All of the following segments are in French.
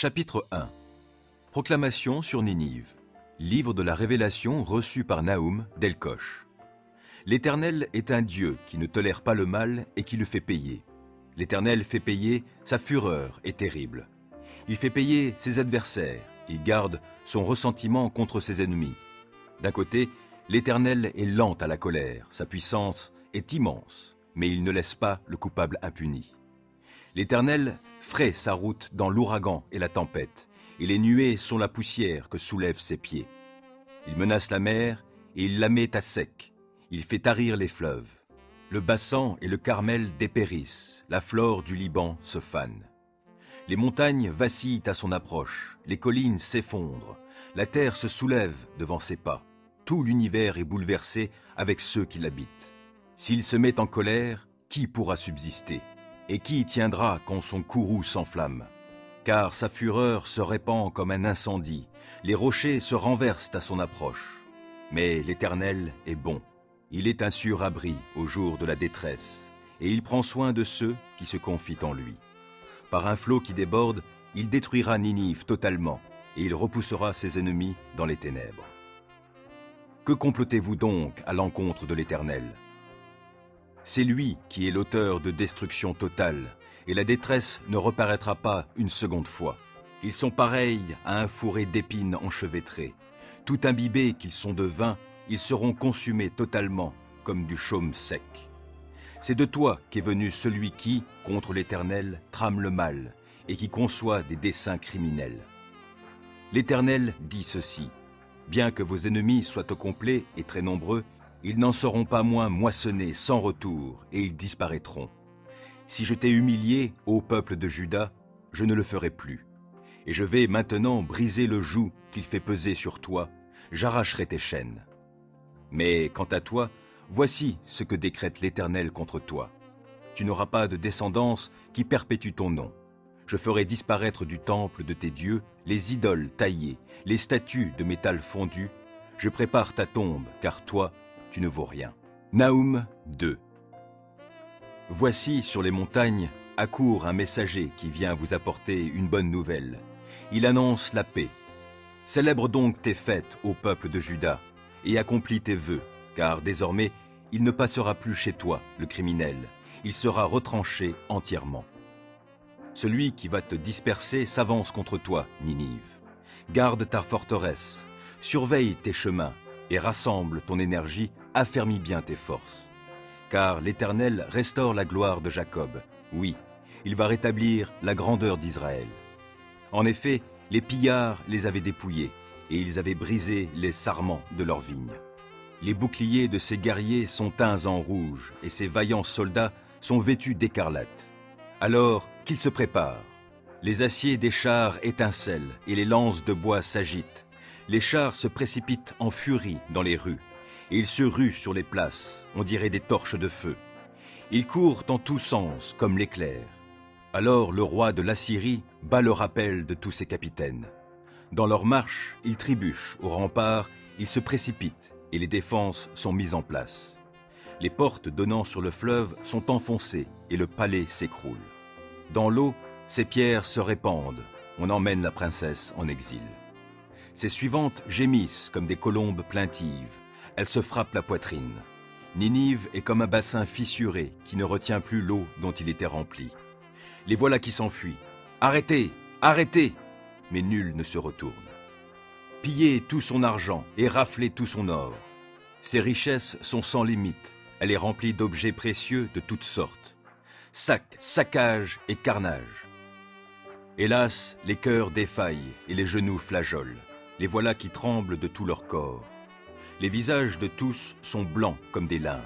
Chapitre 1. Proclamation sur Ninive. Livre de la révélation reçu par Nahum d'Elkosh. L'Éternel est un Dieu qui ne tolère pas le mal et qui le fait payer. L'Éternel fait payer, sa fureur est terrible. Il fait payer ses adversaires, il garde son ressentiment contre ses ennemis. D'un côté, l'Éternel est lent à la colère, sa puissance est immense, mais il ne laisse pas le coupable impuni. L'Éternel fraie sa route dans l'ouragan et la tempête, et les nuées sont la poussière que soulèvent ses pieds. Il menace la mer et il la met à sec. Il fait tarir les fleuves. Le Bassan et le Carmel dépérissent, la flore du Liban se fane. Les montagnes vacillent à son approche, les collines s'effondrent, la terre se soulève devant ses pas. Tout l'univers est bouleversé avec ceux qui l'habitent. S'il se met en colère, qui pourra subsister? Et qui y tiendra quand son courroux s'enflamme? Car sa fureur se répand comme un incendie, les rochers se renversent à son approche. Mais l'Éternel est bon, il est un sûr abri au jour de la détresse, et il prend soin de ceux qui se confient en lui. Par un flot qui déborde, il détruira Ninive totalement, et il repoussera ses ennemis dans les ténèbres. Que complotez-vous donc à l'encontre de l'Éternel? C'est lui qui est l'auteur de destruction totale, et la détresse ne reparaîtra pas une seconde fois. Ils sont pareils à un fourré d'épines enchevêtrées. Tout imbibés qu'ils sont de vin, ils seront consumés totalement, comme du chaume sec. C'est de toi qu'est venu celui qui, contre l'Éternel, trame le mal, et qui conçoit des desseins criminels. L'Éternel dit ceci: bien que vos ennemis soient au complet et très nombreux, ils n'en seront pas moins moissonnés sans retour, et ils disparaîtront. Si je t'ai humilié, ô peuple de Juda, je ne le ferai plus. Et je vais maintenant briser le joug qu'il fait peser sur toi, j'arracherai tes chaînes. Mais quant à toi, voici ce que décrète l'Éternel contre toi. Tu n'auras pas de descendance qui perpétue ton nom. Je ferai disparaître du temple de tes dieux les idoles taillées, les statues de métal fondu. Je prépare ta tombe, car toi, tu ne vaux rien. Nahum 2. Voici sur les montagnes accourt un messager qui vient vous apporter une bonne nouvelle. Il annonce la paix. Célèbre donc tes fêtes, ô peuple de Juda, et accomplis tes vœux, car désormais il ne passera plus chez toi, le criminel. Il sera retranché entièrement. Celui qui va te disperser s'avance contre toi, Ninive. Garde ta forteresse, surveille tes chemins, et rassemble ton énergie, affermis bien tes forces. Car l'Éternel restaure la gloire de Jacob. Oui, il va rétablir la grandeur d'Israël. En effet, les pillards les avaient dépouillés, et ils avaient brisé les sarments de leurs vignes. Les boucliers de ces guerriers sont teints en rouge, et ces vaillants soldats sont vêtus d'écarlate. Alors qu'ils se préparent. Les aciers des chars étincellent, et les lances de bois s'agitent. Les chars se précipitent en furie dans les rues, et ils se ruent sur les places, on dirait des torches de feu. Ils courent en tous sens comme l'éclair. Alors le roi de l'Assyrie bat le rappel de tous ses capitaines. Dans leur marche, ils trébuchent aux remparts, ils se précipitent, et les défenses sont mises en place. Les portes donnant sur le fleuve sont enfoncées, et le palais s'écroule. Dans l'eau, ces pierres se répandent, on emmène la princesse en exil. Ces suivantes gémissent comme des colombes plaintives. Elles se frappent la poitrine. Ninive est comme un bassin fissuré qui ne retient plus l'eau dont il était rempli. Les voilà qui s'enfuient. Arrêtez, arrêtez! Mais nul ne se retourne. Pillez tout son argent et raflez tout son or. Ses richesses sont sans limite. Elle est remplie d'objets précieux de toutes sortes. Sac, saccage et carnage. Hélas, les cœurs défaillent et les genoux flageolent. Les voilà qui tremblent de tout leur corps. Les visages de tous sont blancs comme des linges.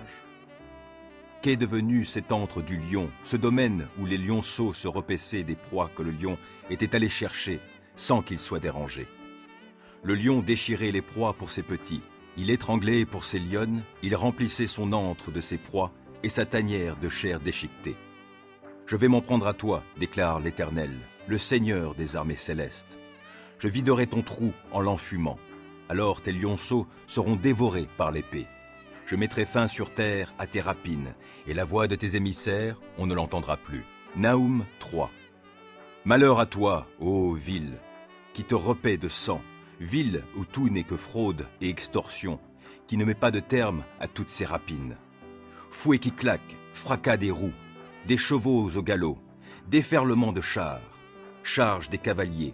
Qu'est devenu cet antre du lion, ce domaine où les lionceaux se repaissaient des proies que le lion était allé chercher sans qu'il soit dérangé? Le lion déchirait les proies pour ses petits, il étranglait pour ses lionnes, il remplissait son antre de ses proies et sa tanière de chair déchiquetée. Je vais m'en prendre à toi, déclare l'Éternel, le Seigneur des armées célestes. Je viderai ton trou en l'enfumant. Alors tes lionceaux seront dévorés par l'épée. Je mettrai fin sur terre à tes rapines, et la voix de tes émissaires, on ne l'entendra plus. Nahum 3. Malheur à toi, ô ville, qui te repaît de sang, ville où tout n'est que fraude et extorsion, qui ne met pas de terme à toutes ces rapines. Fouet qui claque, fracas des roues, des chevaux au galop, déferlement de chars, charge des cavaliers,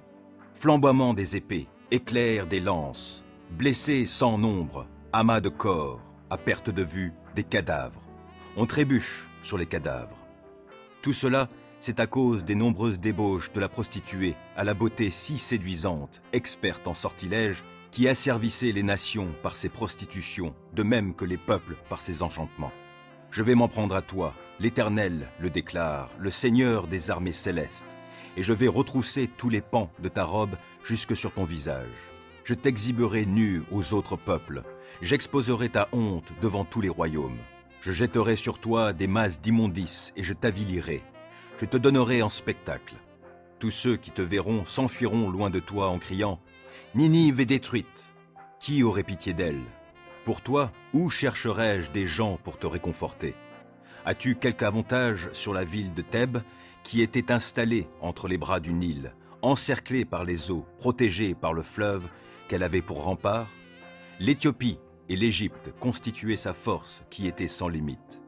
flamboiement des épées, éclairs des lances, blessés sans nombre, amas de corps, à perte de vue, des cadavres. On trébuche sur les cadavres. Tout cela, c'est à cause des nombreuses débauches de la prostituée à la beauté si séduisante, experte en sortilèges, qui asservissait les nations par ses prostitutions, de même que les peuples par ses enchantements. Je vais m'en prendre à toi, l'Éternel le déclare, le Seigneur des armées célestes, et je vais retrousser tous les pans de ta robe jusque sur ton visage. Je t'exhiberai nu aux autres peuples, j'exposerai ta honte devant tous les royaumes. Je jetterai sur toi des masses d'immondices et je t'avilirai. Je te donnerai en spectacle. Tous ceux qui te verront s'enfuiront loin de toi en criant « Ninive est détruite ! Qui aurait pitié d'elle ? Pour toi, où chercherais-je des gens pour te réconforter ? As-tu quelque avantage sur la ville de Thèbes qui était installée entre les bras du Nil, encerclée par les eaux, protégée par le fleuve qu'elle avait pour rempart ? L'Éthiopie et l'Égypte constituaient sa force qui était sans limite.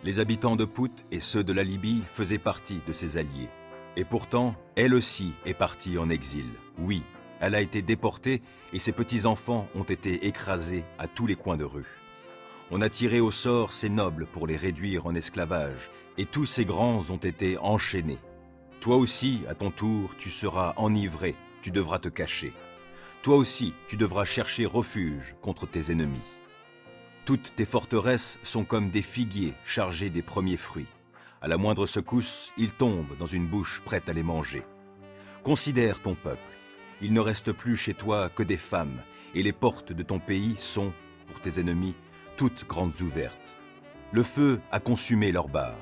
Les habitants de Pout et ceux de la Libye faisaient partie de ses alliés. Et pourtant, elle aussi est partie en exil. Oui, elle a été déportée et ses petits-enfants ont été écrasés à tous les coins de rue. On a tiré au sort ses nobles pour les réduire en esclavage et tous ces grands ont été enchaînés. Toi aussi, à ton tour, tu seras enivré, tu devras te cacher. Toi aussi, tu devras chercher refuge contre tes ennemis. Toutes tes forteresses sont comme des figuiers chargés des premiers fruits. À la moindre secousse, ils tombent dans une bouche prête à les manger. Considère ton peuple. Il ne reste plus chez toi que des femmes, et les portes de ton pays sont, pour tes ennemis, toutes grandes ouvertes. Le feu a consumé leurs barres.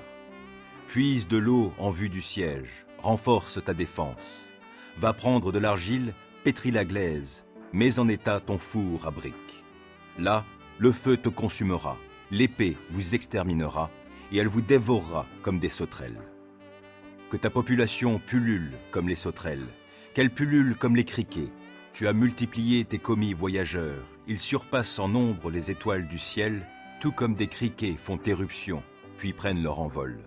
Puise de l'eau en vue du siège, renforce ta défense. Va prendre de l'argile, pétris la glaise, mets en état ton four à briques. Là, le feu te consumera, l'épée vous exterminera, et elle vous dévorera comme des sauterelles. Que ta population pullule comme les sauterelles, qu'elle pullule comme les criquets. Tu as multiplié tes commis voyageurs, ils surpassent en nombre les étoiles du ciel, tout comme des criquets font éruption, puis prennent leur envol.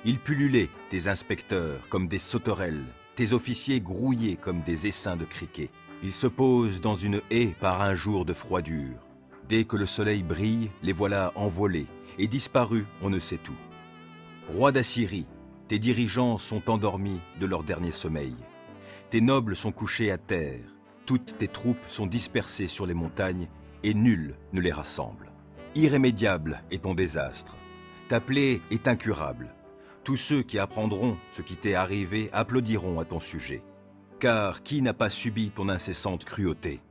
Ils pullulaient, tes inspecteurs, comme des sauterelles, tes officiers grouillaient comme des essaims de criquets. Ils se posent dans une haie par un jour de froidure. Dès que le soleil brille, les voilà envolés, et disparus, on ne sait où. Roi d'Assyrie, tes dirigeants sont endormis de leur dernier sommeil. Tes nobles sont couchés à terre, toutes tes troupes sont dispersées sur les montagnes, et nul ne les rassemble. Irrémédiable est ton désastre. Ta plaie est incurable. Tous ceux qui apprendront ce qui t'est arrivé applaudiront à ton sujet. Car qui n'a pas subi ton incessante cruauté ?